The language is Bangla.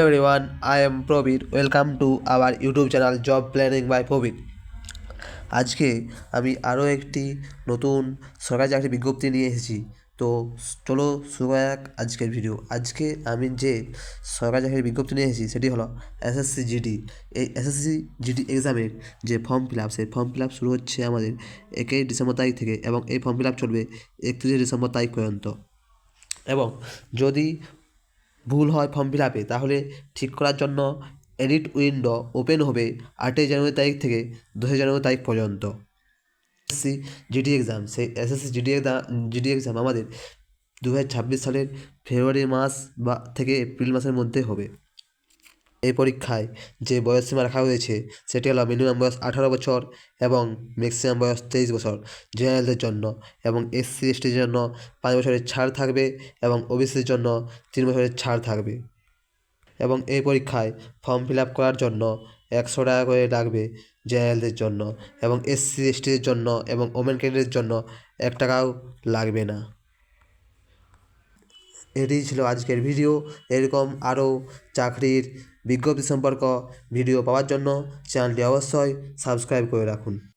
Everyone, I am Probir. Welcome to our YouTube channel Job Planning by Probir. আজকে আমি আরও একটি নতুন সরকারি চাকরির বিজ্ঞপ্তি নিয়ে এসেছি। তো চলো শুরু করা যাক আজকের ভিডিও। আজকে আমি যে সরকারি চাকরির বিজ্ঞপ্তি নিয়ে এসেছি সেটি হলো এসএসসি জিডি। এই এসএসসি জিডি এক্সামের যে ফর্ম ফিল আপ, সেই ফর্ম ফিল আপ শুরু হচ্ছে আমাদের 1 ডিসেম্বর তারিখ থেকে এবং এই ফর্ম ফিল আপ চলবে 31 ডিসেম্বর তারিখ পর্যন্ত। এবং যদি ভুল হয় ফর্ম ফিল আপে তাহলে ঠিক করার জন্য এডিট উইন্ডো ওপেন হবে 8 জানুয়ারি তারিখ থেকে 10 জানুয়ারি তারিখ পর্যন্ত। এসএসসি জিডি এক্সাম, সেই এসএসসি জিডি এক্সাম আমাদের 2026 সালের ফেব্রুয়ারি মাস থেকে এপ্রিল মাসের মধ্যে হবে। এই পরীক্ষায় যে বয়সসীমা রাখা হয়েছে সেটি হলো মিনিমাম বয়স 18 বছর এবং ম্যাক্সিমাম বয়স 23 বছর জেনারেলদের জন্য, এবং এসসি এসটির জন্য 5 বছরের ছাড় থাকবে এবং ওবিসির জন্য 3 বছরের ছাড় থাকবে। এবং এই পরীক্ষায় ফর্ম ফিল আপ করার জন্য 100 টাকা করে লাগবে জেনারেলদের জন্য, এবং এসসি এসটির জন্য এবং ওমেন ক্যান্ডিডেটের জন্য 1 টাকাও লাগবে না। এটি ছিল আজকের ভিডিও। এরকম আরও চাকরির বিজ্ঞপ্তি সম্পর্ক ভিডিও পাওয়ার জন্য চ্যানেলটি অবশ্যই সাবস্ক্রাইব করে রাখুন।